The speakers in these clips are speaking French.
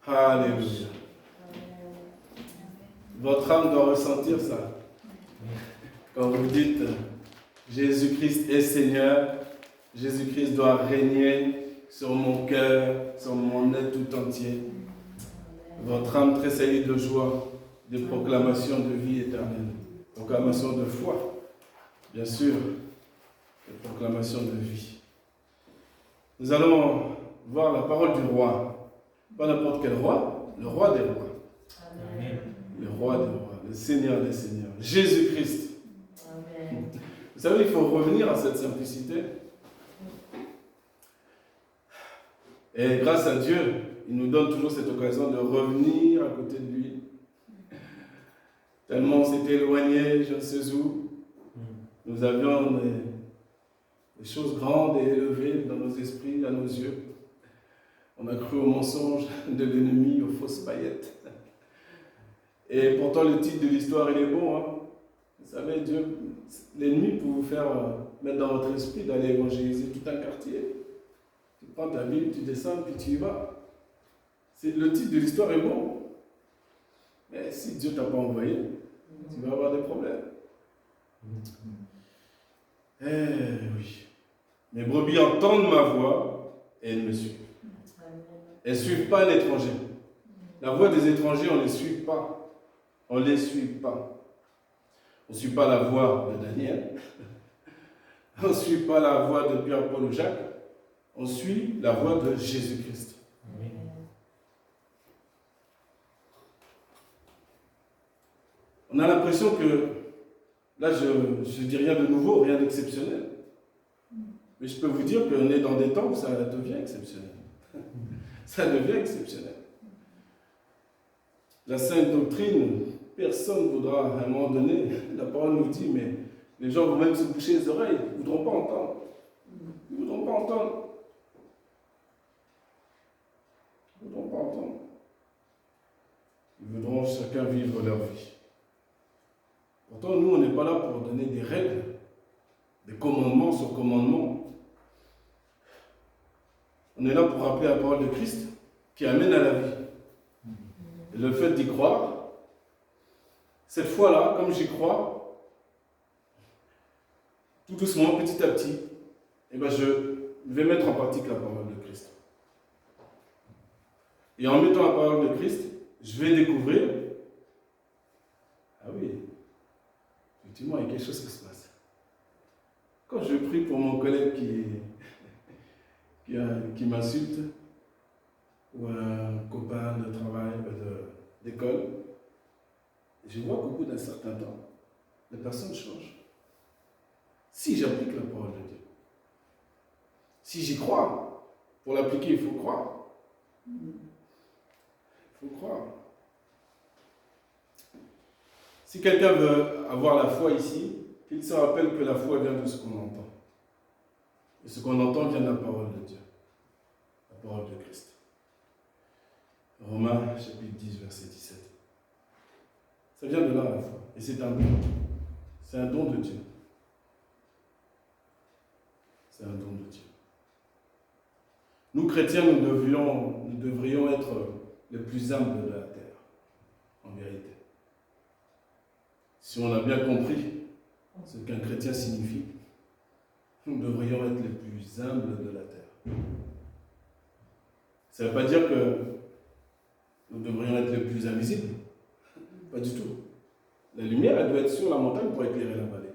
Alléluia. Votre âme doit ressentir ça. Quand vous dites Jésus-Christ est Seigneur, Jésus-Christ doit régner sur mon cœur, sur mon être tout entier. Votre âme tressaillit de joie, de proclamation de vie éternelle, proclamation de foi, bien sûr, de proclamation de vie. Nous allons voir la parole du roi, pas n'importe quel roi, le roi des rois. Amen. Le roi des rois, le Seigneur des seigneurs, Jésus-Christ. Amen. Vous savez, il faut revenir à cette simplicité. Et grâce à Dieu, il nous donne toujours cette occasion de revenir à côté de lui. Tellement on s'était éloigné, je ne sais où. Nous avions des choses grandes et élevées dans nos esprits, à nos yeux. On a cru aux mensonges de l'ennemi, aux fausses paillettes. Et pourtant, le titre de l'histoire, il est bon. Hein? Vous savez, Dieu, l'ennemi peut vous faire mettre dans votre esprit d'aller évangéliser tout un quartier. Tu prends ta Bible, tu descends, puis tu y vas. Le titre de l'histoire est bon. Mais si Dieu ne t'a pas envoyé, tu vas avoir des problèmes. Eh oui. Mes brebis entendent ma voix et elles me suivent. Elles ne suivent pas l'étranger. La voix des étrangers, on ne les suit pas. On ne les suit pas. On ne suit pas la voix de Daniel. On ne suit pas la voix de Pierre, Paul ou Jacques. On suit la voix de Jésus-Christ. On a l'impression que, là je ne dis rien de nouveau, rien d'exceptionnel. Mais je peux vous dire qu'on est dans des temps où ça devient exceptionnel. Ça devient exceptionnel. La sainte doctrine, personne ne voudra à un moment donné, la parole nous dit, mais les gens vont même se boucher les oreilles, ils ne voudront pas entendre. Ils ne voudront pas entendre. Ils ne voudront pas entendre. Ils voudront chacun vivre leur vie. Pourtant, nous, on n'est pas là pour donner des règles, des commandements sur commandements. On est là pour rappeler la parole de Christ qui amène à la vie. Et le fait d'y croire, cette fois-là, comme j'y crois, tout doucement, petit à petit, eh ben je vais mettre en pratique la parole de Christ. Et en mettant la parole de Christ, je vais découvrir, ah oui, effectivement, il y a quelque chose qui se passe. Quand je prie pour mon collègue qui m'insulte, ou un copain de travail, d'école, je vois qu'au bout d'un certain temps, la personne change. Si j'applique la parole de Dieu, si j'y crois, pour l'appliquer, il faut croire. Il faut croire. Si quelqu'un veut avoir la foi ici, qu'il se rappelle que la foi vient de ce qu'on entend. Et ce qu'on entend vient de la parole de Dieu, la parole de Christ. Romains chapitre 10, verset 17. Ça vient de là la foi. Et c'est un don. C'est un don de Dieu. C'est un don de Dieu. Nous, chrétiens, nous devrions être les plus humbles de la terre, en vérité. Si on a bien compris ce qu'un chrétien signifie, nous devrions être les plus humbles de la terre. Ça ne veut pas dire que nous devrions être les plus invisibles. Pas du tout. La lumière, elle doit être sur la montagne pour éclairer la vallée.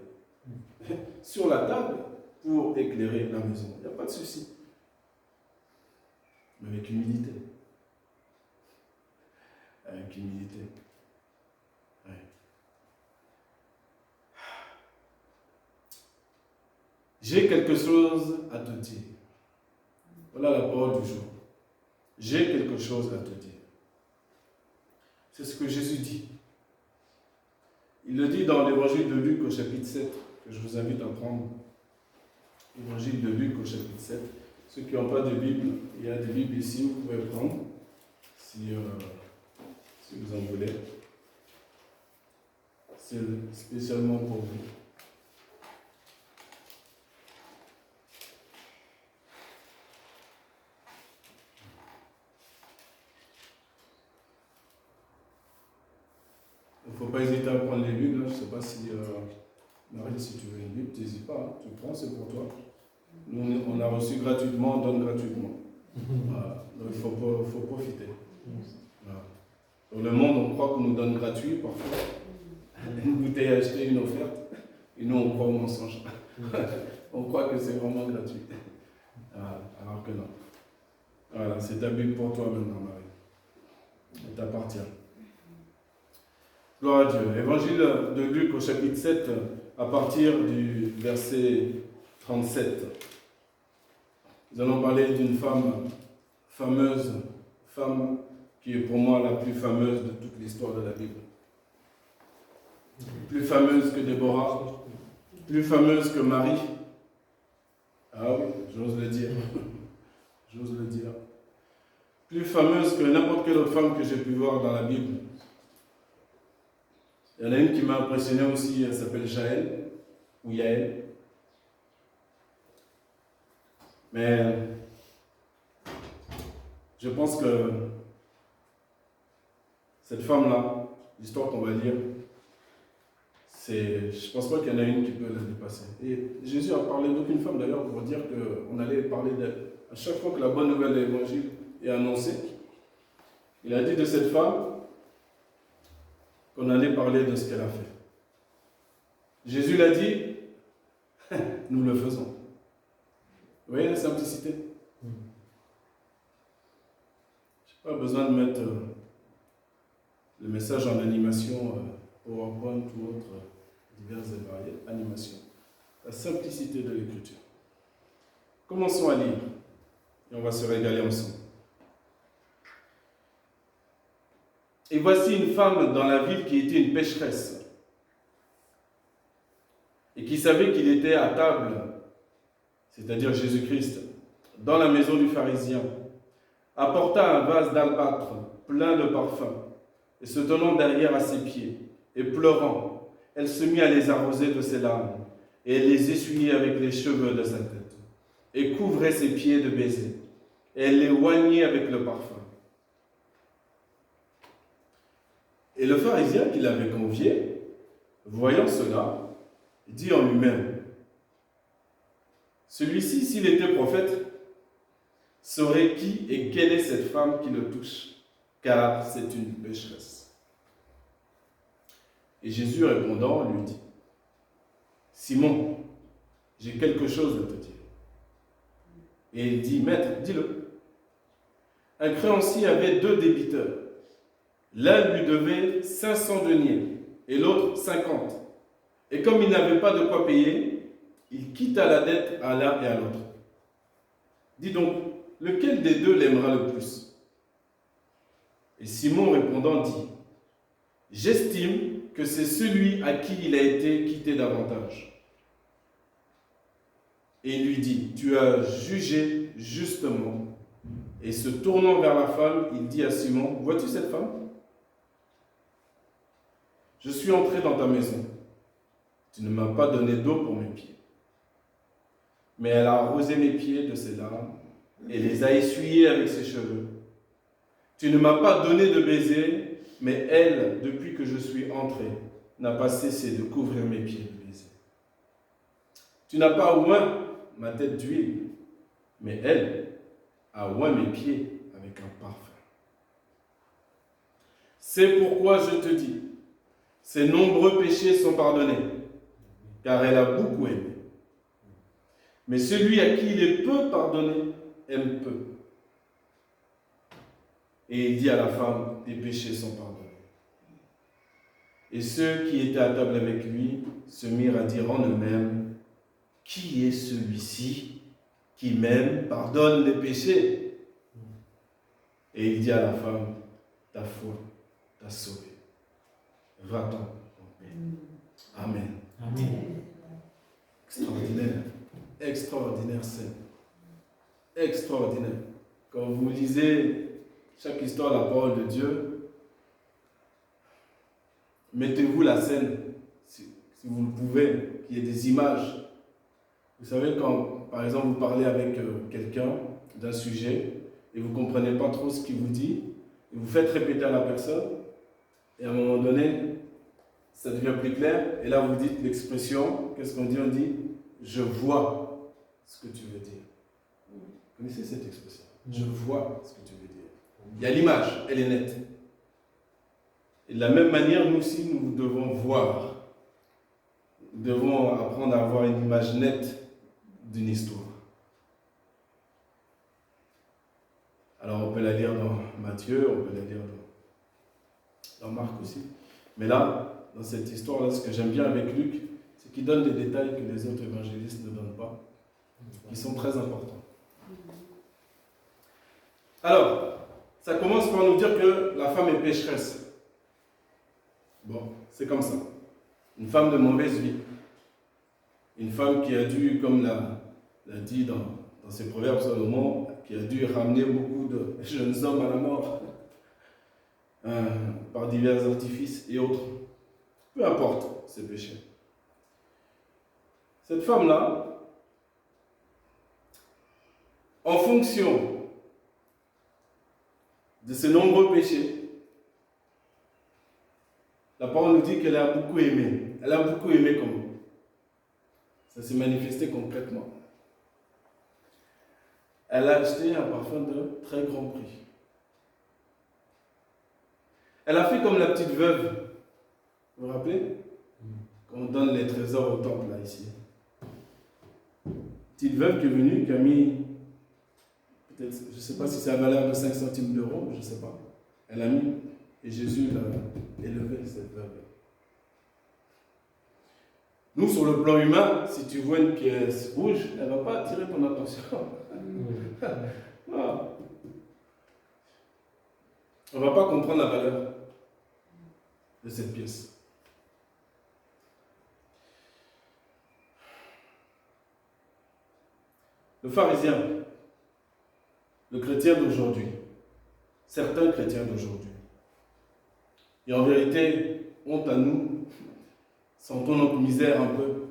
Sur la table pour éclairer la maison. Il n'y a pas de souci. Mais avec humilité. Avec humilité. Ouais. J'ai quelque chose à te dire. Voilà la parole du jour. J'ai quelque chose à te dire. C'est ce que Jésus dit. Il le dit dans l'évangile de Luc au chapitre 7, que je vous invite à prendre. Évangile de Luc au chapitre 7. Ceux qui n'ont pas de Bible, il y a des Bibles ici, vous pouvez prendre, si vous en voulez. C'est spécialement pour vous. Il ne faut pas hésiter à prendre les Bibles. Je ne sais pas si, Marie, si tu veux une Bible, n'hésite pas. Hein. Tu prends, c'est pour toi. Nous, on a reçu gratuitement, on donne gratuitement. Voilà. Donc il faut profiter. Voilà. Dans le monde, on croit qu'on nous donne gratuit parfois. Une bouteille achetée, une offerte. Et nous, on croit au mensonge. On croit que c'est vraiment gratuit. Voilà. Alors que non. Voilà, c'est ta Bible pour toi maintenant, Marie. Elle t'appartient. Gloire à Dieu. Évangile de Luc au chapitre 7, à partir du verset 37. Nous allons parler d'une femme fameuse, femme qui est pour moi la plus fameuse de toute l'histoire de la Bible. Plus fameuse que Déborah, plus fameuse que Marie. Ah oui, j'ose le dire. J'ose le dire. Plus fameuse que n'importe quelle autre femme que j'ai pu voir dans la Bible. Il y en a une qui m'a impressionné aussi, elle s'appelle Jaël, ou Yaël. Mais je pense que cette femme-là, l'histoire qu'on va lire, je ne pense pas qu'il y en a une qui peut la dépasser. Et Jésus a parlé d'aucune femme d'ailleurs pour dire qu'on allait parler d'elle. À chaque fois que la bonne nouvelle de l'Évangile est annoncée, il a dit de cette femme qu'on allait parler de ce qu'elle a fait. Jésus l'a dit, nous le faisons. Vous voyez la simplicité? Je n'ai pas besoin de mettre le message en animation, PowerPoint ou autre, diverses et variées animations. La simplicité de l'écriture. Commençons à lire et on va se régaler ensemble. Et voici une femme dans la ville qui était une pécheresse et qui savait qu'il était à table, c'est-à-dire Jésus-Christ, dans la maison du pharisien, apporta un vase d'albâtre plein de parfums et se tenant derrière à ses pieds et pleurant, elle se mit à les arroser de ses larmes et elle les essuyait avec les cheveux de sa tête et couvrait ses pieds de baisers et elle les oignait avec le parfum. Et le pharisien qui l'avait convié, voyant cela, dit en lui-même, celui-ci, s'il était prophète, saurait qui et quelle est cette femme qui le touche, car c'est une pécheresse. Et Jésus répondant lui dit, Simon, j'ai quelque chose à te dire. Et il dit, Maître, dis-le. Un créancier avait 2 débiteurs. L'un lui devait 500 deniers et l'autre 50. Et comme il n'avait pas de quoi payer, il quitta la dette à l'un et à l'autre. Dis donc, lequel des deux l'aimera le plus? Et Simon répondant dit, j'estime que c'est celui à qui il a été quitté davantage. Et il lui dit, tu as jugé justement. Et se tournant vers la femme, il dit à Simon, vois-tu cette femme? Je suis entré dans ta maison. Tu ne m'as pas donné d'eau pour mes pieds. Mais elle a arrosé mes pieds de ses larmes et les a essuyés avec ses cheveux. Tu ne m'as pas donné de baiser, mais elle, depuis que je suis entré, n'a pas cessé de couvrir mes pieds de baisers. Tu n'as pas oint ma tête d'huile, mais elle a oint mes pieds avec un parfum. C'est pourquoi je te dis, ses nombreux péchés sont pardonnés, car elle a beaucoup aimé. Mais celui à qui il est peu pardonné, aime peu. Et il dit à la femme, tes péchés sont pardonnés. Et ceux qui étaient à table avec lui se mirent à dire en eux-mêmes, qui est celui-ci qui même pardonne les péchés? Et il dit à la femme, ta foi t'a sauvée. Va-t'en en paix. Amen. Amen. Extraordinaire. Extraordinaire scène. Extraordinaire. Quand vous lisez chaque histoire de la parole de Dieu, mettez-vous la scène, si vous le pouvez, qu'il y ait des images. Vous savez, quand, par exemple, vous parlez avec quelqu'un d'un sujet et vous ne comprenez pas trop ce qu'il vous dit, et vous faites répéter à la personne, et à un moment donné, ça devient plus clair. Et là, vous dites l'expression, qu'est-ce qu'on dit? On dit, je vois ce que tu veux dire. Vous connaissez cette expression? Je vois ce que tu veux dire. Il y a l'image, elle est nette. Et de la même manière, nous aussi, nous devons voir. Nous devons apprendre à avoir une image nette d'une histoire. Alors, on peut la lire dans Matthieu, on peut la lire dans Marc aussi. Mais là, dans cette histoire-là, ce que j'aime bien avec Luc, c'est qu'il donne des détails que les autres évangélistes ne donnent pas, qui sont très importants. Alors, ça commence par nous dire que la femme est pécheresse. Bon, c'est comme ça. Une femme de mauvaise vie. Une femme qui a dû, comme l'a dit dans ses proverbes Salomon, qui a dû ramener beaucoup de jeunes hommes à la mort par divers artifices et autres. Peu importe ses péchés. Cette femme-là, en fonction de ses nombreux péchés, la parole nous dit qu'elle a beaucoup aimé. Elle a beaucoup aimé comme nous. Ça s'est manifesté concrètement. Elle a acheté un parfum de très grand prix. Elle a fait comme la petite veuve. Vous vous rappelez? Quand on donne les trésors au temple, là, ici. Petite veuve qui est venue, qui a mis, peut-être, je ne sais pas si c'est la valeur de 5 centimes d'euros, je ne sais pas. Elle a mis, et Jésus l'a élevé, cette veuve. Nous, sur le plan humain, si tu vois une pièce rouge, elle ne va pas attirer ton attention. Non. On ne va pas comprendre la valeur de cette pièce. Le pharisien, le chrétien d'aujourd'hui, certains chrétiens d'aujourd'hui, et en vérité, honte à nous, sentons notre misère un peu,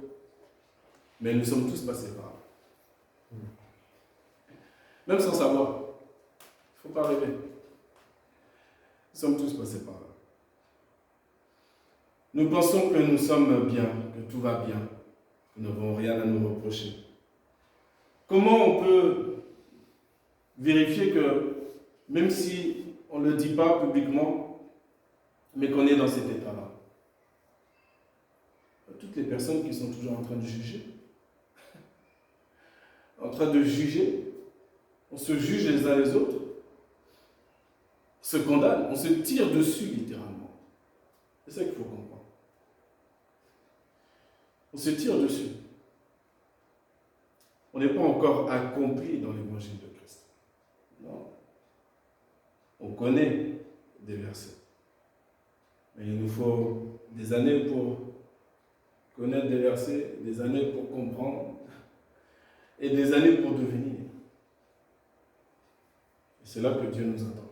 mais nous sommes tous passés par là. Même sans savoir, il ne faut pas rêver. Nous sommes tous passés par là. Nous pensons que nous sommes bien, que tout va bien, que nous n'avons rien à nous reprocher. Comment on peut vérifier que, même si on ne le dit pas publiquement, mais qu'on est dans cet état-là? Toutes les personnes qui sont toujours en train de juger, on se juge les uns les autres, se condamne, on se tire dessus littéralement. C'est ça qu'il faut comprendre. On se tire dessus. On n'est pas encore accompli dans l'évangile de Christ. Non. On connaît des versets. Mais il nous faut des années pour connaître des versets, des années pour comprendre et des années pour devenir. Et c'est là que Dieu nous attend.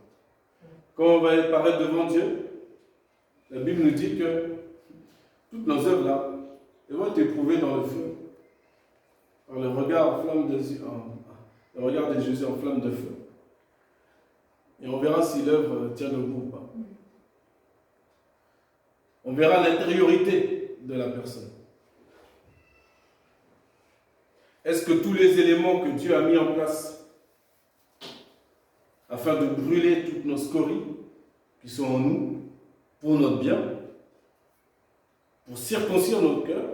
Quand on va paraître devant Dieu, la Bible nous dit que toutes nos œuvres là, elles vont être éprouvées dans le feu, par le regard de Jésus en flamme de feu. Et on verra si l'œuvre tient debout ou pas. On verra l'intériorité de la personne. Est-ce que tous les éléments que Dieu a mis en place afin de brûler toutes nos scories qui sont en nous, pour notre bien, pour circoncire notre cœur,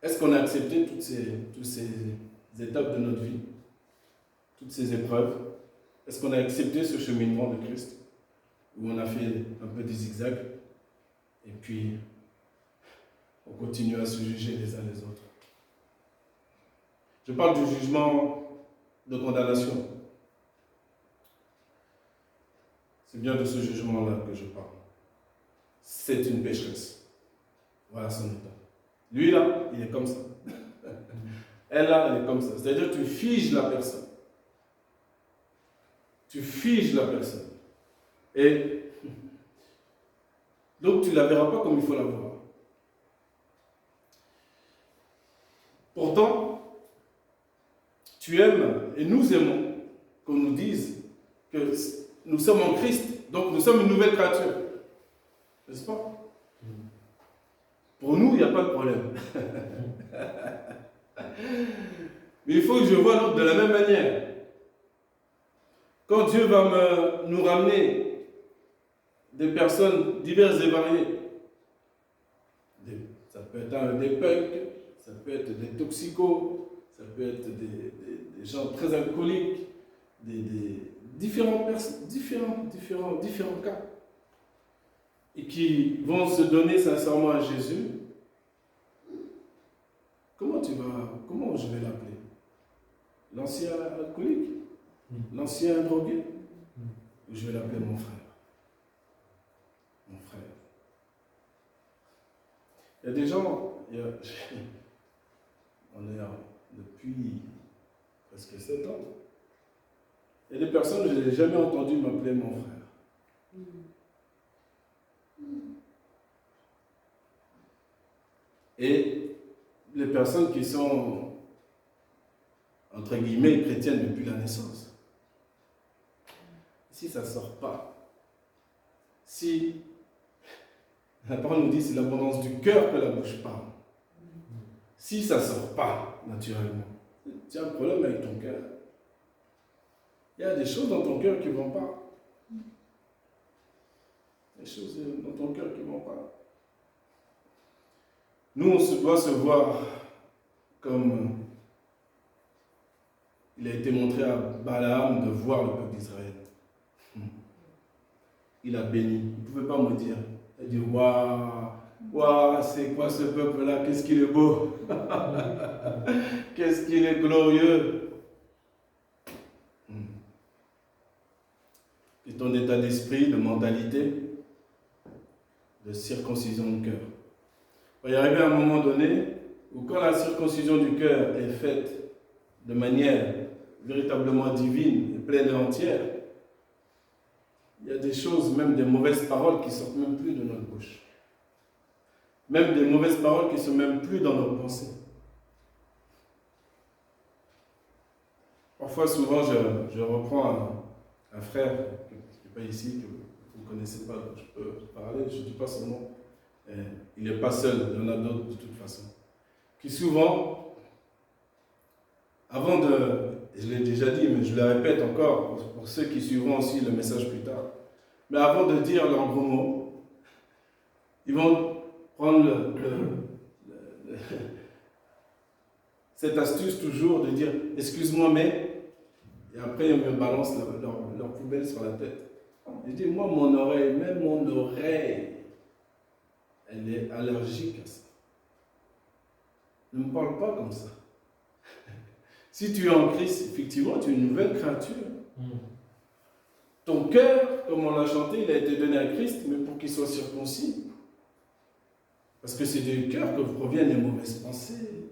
est-ce qu'on a accepté toutes ces étapes de notre vie, toutes ces épreuves? Est-ce qu'on a accepté ce cheminement de Christ, où on a fait un peu des zigzags, et puis on continue à se juger les uns les autres? Je parle du jugement de condamnation. C'est bien de ce jugement-là que je parle. C'est une pécheresse. Voilà son état. Lui, là, il est comme ça. Elle, là, elle est comme ça. C'est-à-dire que tu figes la personne. Tu figes la personne. Et donc, tu ne la verras pas comme il faut la voir. Pourtant, tu aimes et nous aimons qu'on nous dise que nous sommes en Christ, donc nous sommes une nouvelle créature. N'est-ce pas? Pour nous, il n'y a pas de problème. Mais il faut que je vois l'autre de la même manière. Quand Dieu va nous ramener des personnes diverses et variées, ça peut être des punks, ça peut être des toxicos, ça peut être des gens très alcooliques, différents cas, et qui vont se donner sincèrement à Jésus. Comment je vais l'appeler? L'ancien alcoolique? L'ancien drogué? Ou je vais l'appeler mon frère? Mon frère. Il y a des gens, on est depuis presque 7 ans. Il y a des personnes, je n'ai jamais entendu m'appeler mon frère. Et les personnes qui sont, entre guillemets, chrétiennes depuis la naissance, si ça ne sort pas, si la parole nous dit c'est l'abondance du cœur que la bouche parle, si ça ne sort pas naturellement, tu as un problème avec ton cœur. Il y a des choses dans ton cœur qui ne vont pas. Des choses dans ton cœur qui ne vont pas. Nous, on doit se voir comme il a été montré à Balaam de voir le peuple d'Israël. Il a béni. Il ne pouvait pas me dire. Il a dit, waouh, c'est quoi ce peuple-là? Qu'est-ce qu'il est beau. Qu'est-ce qu'il est glorieux. Et ton état d'esprit, de mentalité, de circoncision du cœur. Il va y arriver à un moment donné où quand la circoncision du cœur est faite de manière véritablement divine et pleine et entière, il y a des choses, même des mauvaises paroles qui ne sortent même plus de notre bouche. Même des mauvaises paroles qui ne sont même plus dans nos pensées. Parfois, souvent, je reprends un frère qui n'est pas ici, que vous ne connaissez pas, donc je peux parler, je ne dis pas son nom. Il n'est pas seul, il y en a d'autres de toute façon. Qui souvent, avant de, je l'ai déjà dit, mais je le répète encore pour ceux qui suivront aussi le message plus tard, mais avant de dire leurs gros mots, ils vont prendre cette astuce toujours de dire « excuse-moi mais », et après ils me balancent leur poubelle sur la tête. Je dis « moi mon oreille, même mon oreille, elle est allergique à ça. Ne me parle pas comme ça. Si tu es en Christ, effectivement, tu es une nouvelle créature. Ton cœur, comme on l'a chanté, il a été donné à Christ, mais pour qu'il soit circoncis. Parce que c'est du cœur que proviennent les mauvaises pensées,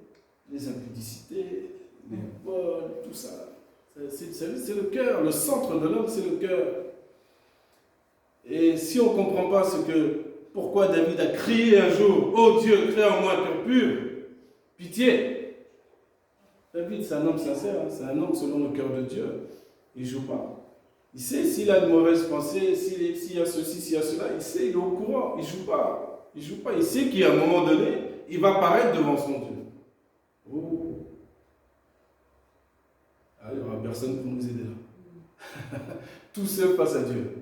les impudicités, les vols, tout ça. C'est le cœur, le centre de l'homme, c'est le cœur. Et si on ne comprend pas pourquoi David a crié un jour, « Oh Dieu, crée en moi un cœur pur, pitié !» David, c'est un homme sincère, hein, c'est un homme selon le cœur de Dieu. Il ne joue pas. Il sait s'il a une mauvaise pensée, s'il y a ceci, s'il y a cela, il sait, il est au courant, il ne joue pas. Il ne joue pas, il sait qu'à un moment donné, il va apparaître devant son Dieu. Oh. Ah, il n'y aura personne pour nous aider là. Tout seul face à Dieu.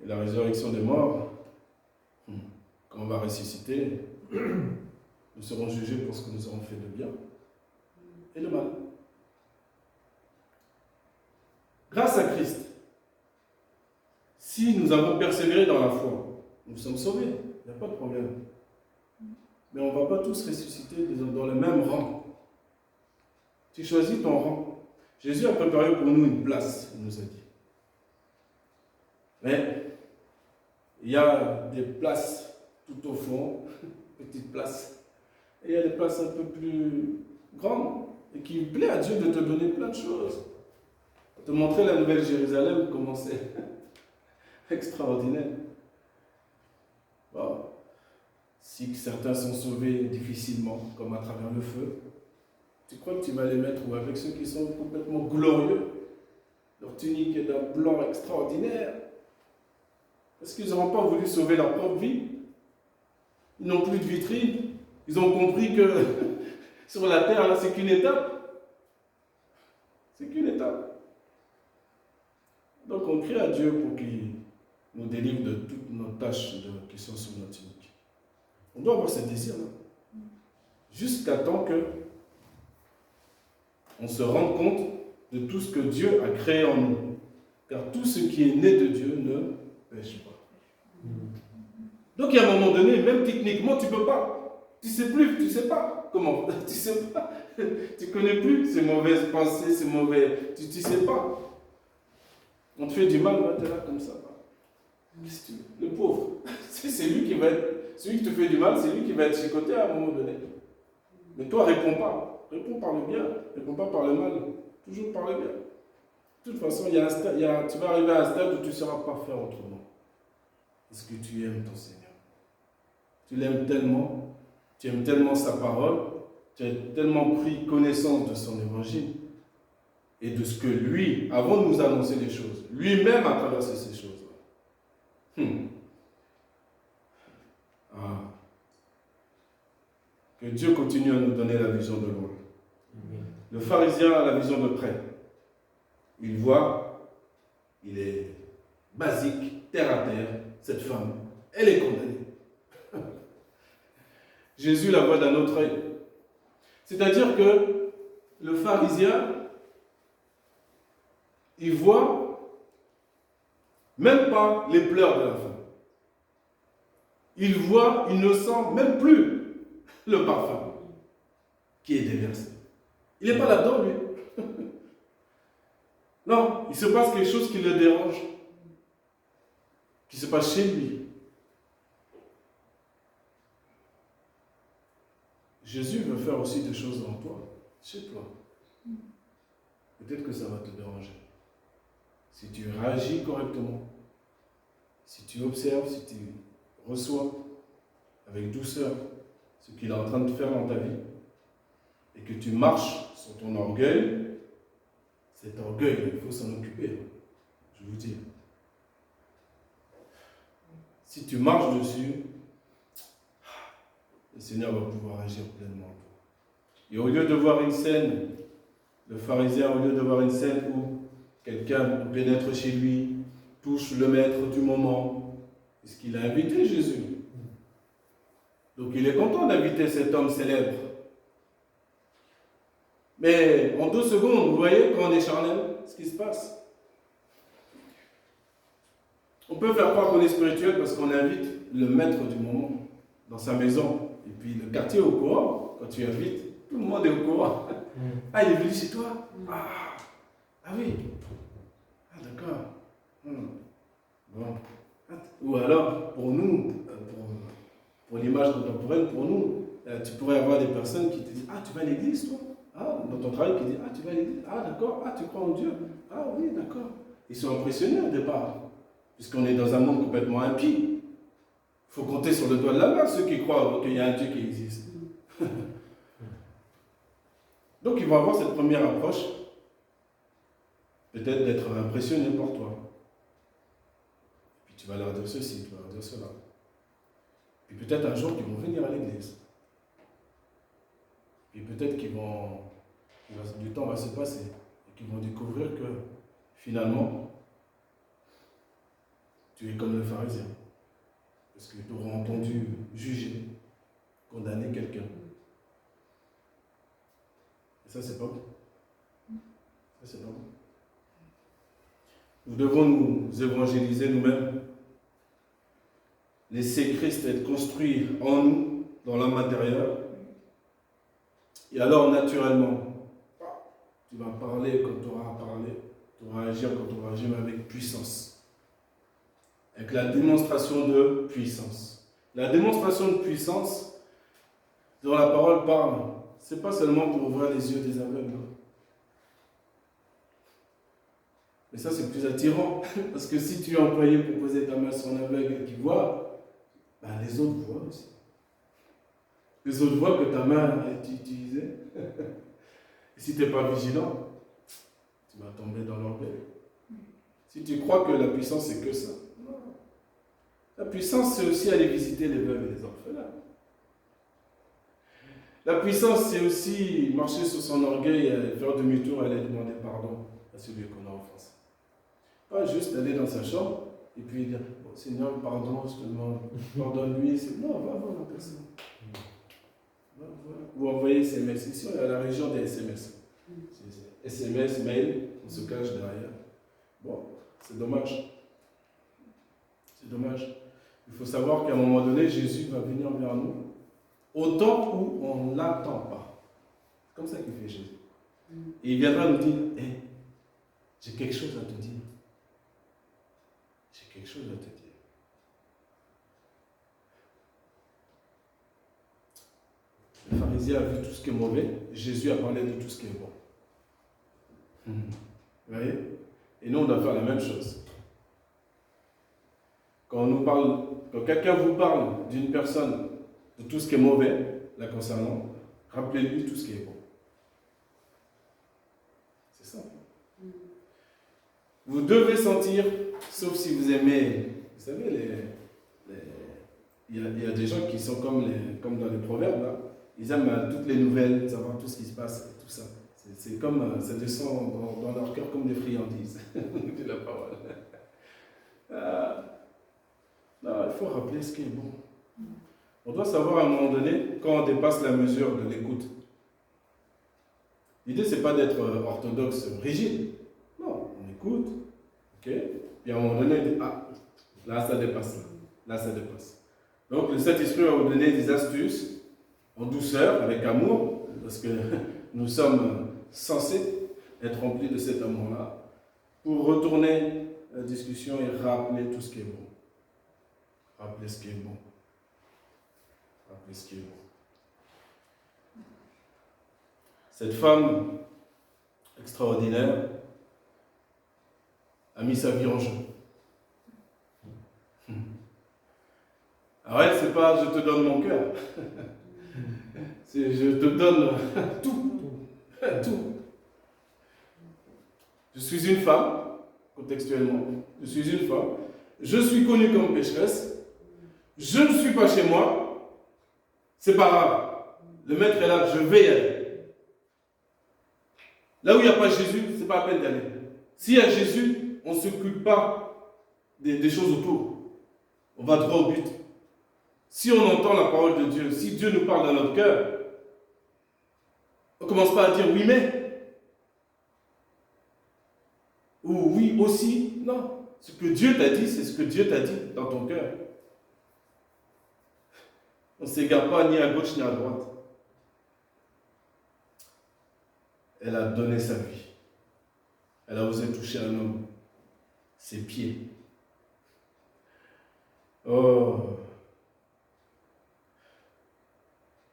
Et la résurrection des morts, quand on va ressusciter, nous serons jugés pour ce que nous aurons fait de bien et de mal. Grâce à Christ, si nous avons persévéré dans la foi, nous sommes sauvés, il n'y a pas de problème. Mais on ne va pas tous ressusciter dans le même rang. Tu choisis ton rang. Jésus a préparé pour nous une place, il nous a dit. Mais il y a des places tout au fond, petites places, et il y a des places un peu plus grandes, et qui plaît à Dieu de te donner plein de choses. Te montrer la nouvelle Jérusalem, comment c'est extraordinaire. Bon. Si certains sont sauvés difficilement, comme à travers le feu, tu crois que tu vas les mettre ou avec ceux qui sont complètement glorieux, leur tunique est d'un blanc extraordinaire. Est-ce qu'ils n'auront pas voulu sauver leur propre vie? Ils n'ont plus de vitrine. Ils ont compris que sur la terre, là, c'est qu'une étape. C'est qu'une étape. Donc on crie à Dieu pour qu'il nous délivre de toutes nos tâches qui sont sur notre tunique. On doit avoir ce désir-là. Jusqu'à temps que on se rende compte de tout ce que Dieu a créé en nous. Car tout ce qui est né de Dieu ne pêche pas. Donc, il y a un moment donné, même techniquement, tu ne peux pas. Tu ne sais plus, tu ne sais pas comment. Tu ne sais pas. Tu ne connais plus ces mauvaises pensées, ces mauvais. Tu ne sais pas. On te fait du mal, tu es là comme ça. Qu'est-ce que tu veux? Le pauvre. C'est lui qui va être. Celui qui te fait du mal, c'est lui qui va être chicoté à un moment donné. Mais toi, réponds pas. Réponds par le bien. Réponds pas par le mal. Toujours par le bien. De toute façon, tu vas arriver à un stade où tu ne sauras pas faire autrement. Est-ce que tu aimes ton Seigneur? Tu l'aimes tellement, tu aimes tellement sa parole, tu as tellement pris connaissance de son évangile et de ce que lui, avant de nous annoncer les choses, lui-même a traversé ces choses-là. Que Dieu continue à nous donner la vision de loin. Le pharisien a la vision de près. Il voit, il est basique, terre à terre, cette femme, elle est condamnée. Jésus la voit d'un autre œil. C'est-à-dire que le pharisien, il voit même pas les pleurs de la femme. Il ne sent même plus le parfum qui est déversé. Il n'est pas là-dedans, lui. Non, il se passe quelque chose qui le dérange, qui se passe chez lui. Jésus veut faire aussi des choses en toi, chez toi. Peut-être que ça va te déranger. Si tu réagis correctement, si tu observes, si tu reçois avec douceur ce qu'il est en train de faire dans ta vie, et que tu marches sur ton orgueil, cet orgueil, il faut s'en occuper, je vous dis. Si tu marches dessus, le Seigneur va pouvoir agir pleinement. Et au lieu de voir une scène, le pharisien, au lieu de voir une scène où quelqu'un pénètre chez lui, touche le maître du moment, est-ce qu'il a invité Jésus? Donc il est content d'inviter cet homme célèbre. Mais en 2 secondes, vous voyez, quand on est charnel, ce qui se passe. On peut faire croire qu'on est spirituel parce qu'on invite le maître du moment dans sa maison. Et puis le quartier est au courant. Quand tu invites, tout le monde est au courant. Ah, il est venu chez toi? Ah oui. Ah, d'accord. Bon. Ou alors, pour nous, pour l'image contemporaine, pour nous, tu pourrais avoir des personnes qui te disent: ah, tu vas à l'église, toi? Ah, dans ton travail, qui dit: ah, tu vas à l'église? Ah, d'accord. Ah, tu crois en Dieu? Ah, oui, d'accord. Ils sont impressionnés au départ, puisqu'on est dans un monde complètement impie. Il faut compter sur le doigt de la main ceux qui croient qu'il y a un Dieu qui existe. Donc, ils vont avoir cette première approche, peut-être d'être impressionnés par toi. Puis tu vas leur dire ceci, tu vas leur dire cela. Puis peut-être un jour, ils vont venir à l'église. Puis peut-être du temps va se passer et qu'ils vont découvrir que finalement, tu es comme le pharisien. Parce qu'ils t'auront entendu juger, condamner quelqu'un. Et ça, c'est pas bon. Ça, c'est pas bon. Nous devons nous évangéliser nous-mêmes. Laisser Christ être construit en nous, dans l'homme intérieur. Et alors, naturellement, tu vas parler quand tu auras à parler, tu auras à agir quand tu auras à agir, mais avec puissance. Avec la démonstration de puissance. La démonstration de puissance, dont la parole parle, ce n'est pas seulement pour ouvrir les yeux des aveugles. Mais ça, c'est plus attirant. Parce que si tu es employé pour poser ta main sur un aveugle qui voit, ben les autres voient aussi. Les autres voient que ta main a été utilisée. Et si tu n'es pas vigilant, tu vas tomber dans l'orgueil. Si tu crois que la puissance, c'est que ça, non. La puissance, c'est aussi aller visiter les veuves et les orphelins. La puissance, c'est aussi marcher sur son orgueil, faire demi-tour et aller demander pardon à celui qu'on a offensé. Pas juste aller dans sa chambre et puis dire oh, Seigneur, pardon, je te demande, pardonne-lui. Non, va voir la personne. Va voir. Vous envoyez SMS. Ici, on est à la région des SMS. SMS, mail, on se cache derrière. Bon, c'est dommage. C'est dommage. Il faut savoir qu'à un moment donné, Jésus va venir vers nous au temps où on ne l'attend pas. C'est comme ça qu'il fait Jésus. Et il viendra nous dire hey, j'ai quelque chose à te dire. J'ai quelque chose à te dire. Le pharisien a vu tout ce qui est mauvais. Jésus a parlé de tout ce qui est bon. Vous voyez? Et nous, on doit faire la même chose. Quand quelqu'un vous parle d'une personne, de tout ce qui est mauvais la concernant, rappelez-lui tout ce qui est bon. C'est simple. Vous devez sentir, sauf si vous aimez, vous savez, il y a des gens qui sont comme dans les proverbes, là. Ils aiment toutes les nouvelles, savoir tout ce qui se passe, et tout ça. C'est comme, ça descend dans leur cœur comme des friandises, de la parole. Non, il faut rappeler ce qui est bon. On doit savoir à un moment donné, quand on dépasse la mesure de l'écoute. L'idée, ce n'est pas d'être orthodoxe, rigide. Non, on écoute, ok? Puis à un moment donné, on dit, ah, là ça dépasse, là ça dépasse. Donc le Saint-Esprit va vous donner des astuces, en douceur, avec amour, parce que nous sommes censés être remplis de cet amour-là, pour retourner la discussion et rappeler tout ce qui est bon. Rappeler ce qui est bon. Rappeler ce qui est bon. Cette femme extraordinaire a mis sa vie en jeu. Alors elle, c'est pas je te donne mon cœur. C'est je te donne tout. Tout. Je suis une femme, contextuellement. Je suis une femme. Je suis connue comme pécheresse. Je ne suis pas chez moi. C'est pas grave. Le maître est là, je vais y aller. Là où il n'y a pas Jésus, c'est pas la peine d'aller. S'il y a Jésus, on ne s'occupe pas des choses autour. On va droit au but. Si on entend la parole de Dieu, si Dieu nous parle dans notre cœur, on ne commence pas à dire oui mais, ou oui aussi. Non. Ce que Dieu t'a dit, c'est ce que Dieu t'a dit dans ton cœur. On ne s'égare pas ni à gauche ni à droite. Elle a donné sa vie. Elle a osé toucher un homme. Ses pieds. Oh.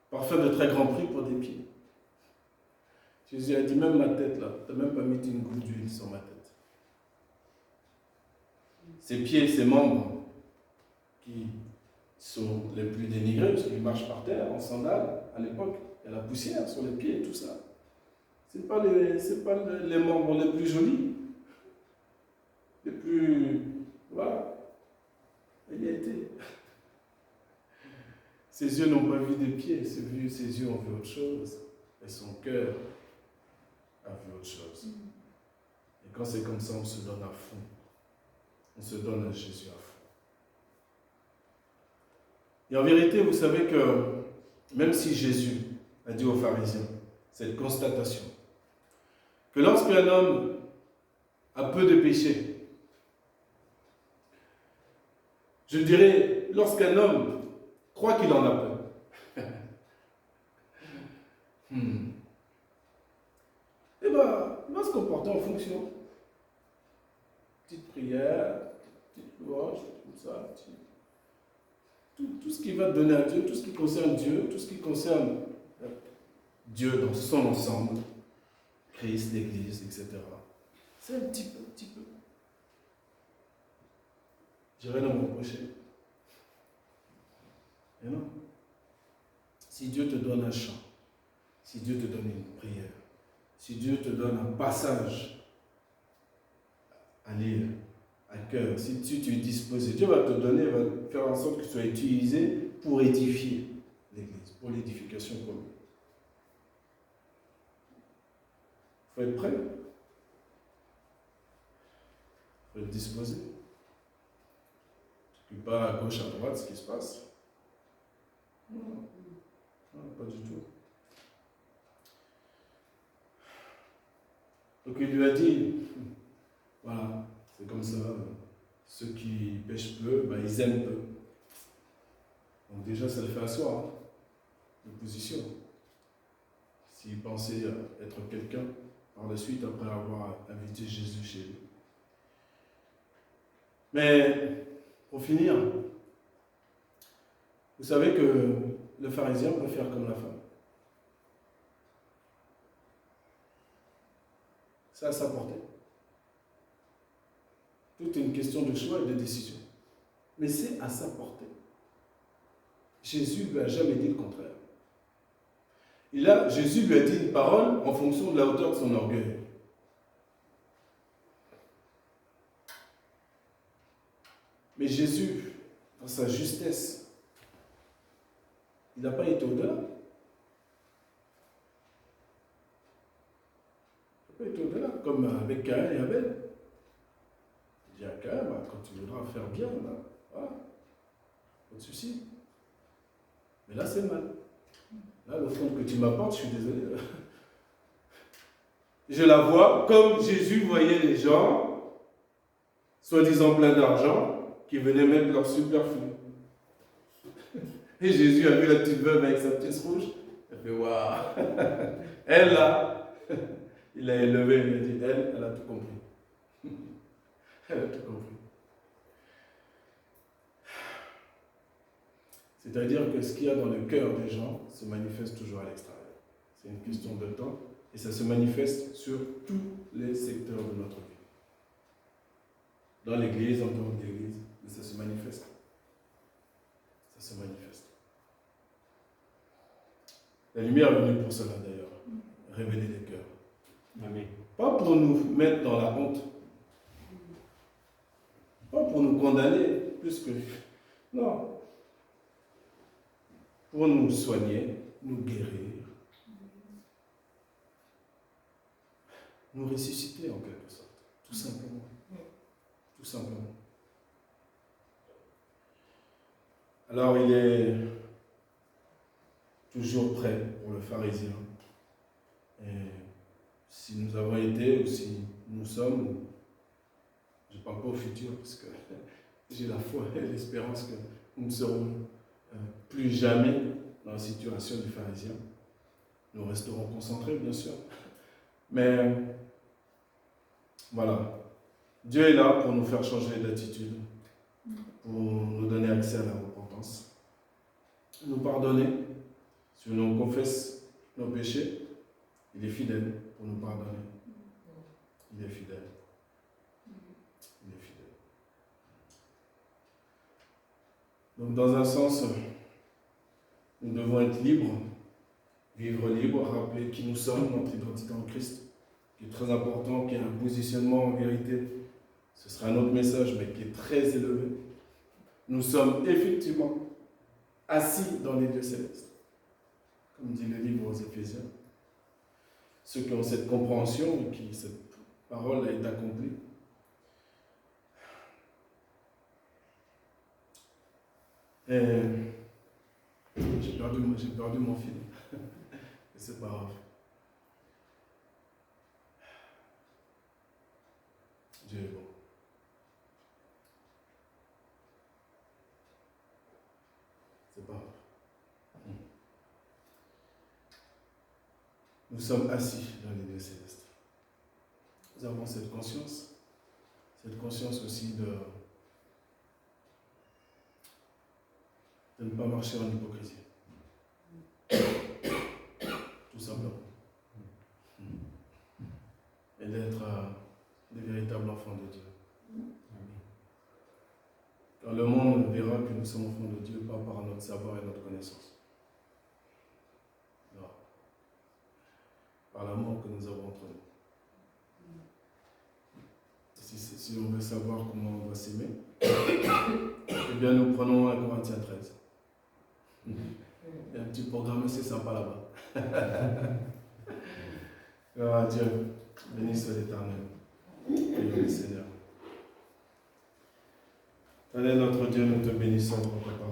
Parfum de très grand prix pour des pieds. Jésus a dit, même ma tête là, tu n'as même pas mis une goutte d'huile sur ma tête. Ses pieds, ses membres, qui sont les plus dénigrés, parce qu'ils marchent par terre, en sandales, à l'époque, il y a la poussière sur les pieds et tout ça. Ce n'est pas les membres les plus jolis, les plus... Voilà. Il y a été. Ses yeux n'ont pas vu des pieds, ses yeux ont vu autre chose. Et son cœur a vu autre chose. Et quand c'est comme ça, on se donne à fond. On se donne à Jésus à fond. Et en vérité, vous savez que même si Jésus a dit aux pharisiens cette constatation, que lorsqu'un homme a peu de péché, je dirais, lorsqu'un homme croit qu'il en a peu, eh bien, il va se comporter en fonction. Petite prière, petite louange, comme ça. Tout ce qui va te donner à Dieu, tout ce qui concerne Dieu, tout ce qui concerne Dieu dans son ensemble, Christ, l'Église, etc. C'est un petit peu. J'irai dans mon prochain. Et non. Si Dieu te donne un chant, si Dieu te donne une prière, si Dieu te donne un passage à lire, à cœur, si tu es disposé, Dieu va te donner, va faire en sorte que tu sois utilisé pour édifier l'Église, pour l'édification commune. Il faut être prêt. Il faut être disposé. Tu ne pas à gauche, à droite ce qui se passe. Non, non, pas du tout. Donc il lui a dit, voilà, c'est comme ça, ceux qui pêchent peu, ben, ils aiment peu. Donc déjà, ça le fait asseoir, hein, de position. S'il pensait être quelqu'un, par la suite, après avoir invité Jésus chez lui. Mais, pour finir, vous savez que le pharisien peut faire comme la femme. C'est à sa portée. Tout est une question de choix et de décision. Mais c'est à sa portée. Jésus ne lui a jamais dit le contraire. Et là, Jésus lui a dit une parole en fonction de la hauteur de son orgueil. Mais Jésus, dans sa justesse, il n'a pas été au-delà. Il n'a pas été au-delà, comme avec Caïn et Abel. Il dit à Caïn, quand tu voudras faire bien, voilà, pas de souci. Mais là, c'est mal. Là, l'offrande que tu m'apportes, je suis désolé. Je la vois comme Jésus voyait les gens, soi-disant pleins d'argent, qui venaient mettre leur superflu. Et Jésus a vu la petite veuve avec sa pièce rouge. Il a fait waouh! Elle là, il l'a élevée, il a dit elle a tout compris. Elle a tout compris. C'est-à-dire que ce qu'il y a dans le cœur des gens se manifeste toujours à l'extérieur. C'est une question de temps et ça se manifeste sur tous les secteurs de notre vie. Dans l'église, en dehors de l'église, mais ça se manifeste. Ça se manifeste. La lumière est venue pour cela d'ailleurs, révéler les cœurs. Amen. Pas pour nous mettre dans la honte, pas pour nous condamner plus que... Non. Pour nous soigner, nous guérir, nous ressusciter en quelque sorte, tout simplement. Tout simplement. Alors il est toujours prêt pour le pharisien. Et si nous avons été ou si nous sommes, je ne parle pas au futur parce que j'ai la foi et l'espérance que nous ne serons plus jamais dans la situation du pharisien. Nous resterons concentrés, bien sûr. Mais voilà, Dieu est là pour nous faire changer d'attitude, pour nous donner accès à la repentance, nous pardonner. Si nous confesse nos péchés, il est fidèle pour nous pardonner. Il est fidèle. Il est fidèle. Donc dans un sens, nous devons être libres, vivre libre, rappeler qui nous sommes, notre identité en Christ, qui est très important, qui a un positionnement en vérité. Ce sera un autre message, mais qui est très élevé. Nous sommes effectivement assis dans les lieux célestes, comme dit le livre aux Éphésiens. Ceux qui ont cette compréhension et qui cette parole est accomplie. Et j'ai perdu mon fil. Et c'est pas grave. Dieu est bon. C'est pas grave. Nous sommes assis dans les lieux célestes. Nous avons cette conscience aussi de ne pas marcher en hypocrisie. Tout simplement. Et d'être des véritables enfants de Dieu. Car le monde verra que nous sommes enfants de Dieu, pas par notre savoir et notre connaissance. Non. Par l'amour que nous avons entre nous. si on veut savoir comment on doit s'aimer, eh bien nous prenons 1 Corinthiens 13. Il y a un petit programme assez sympa là-bas. Gloire à Dieu. Béni soit l'Éternel. Prions le Seigneur. Allez, notre Dieu, nous te bénissons pour ta parole.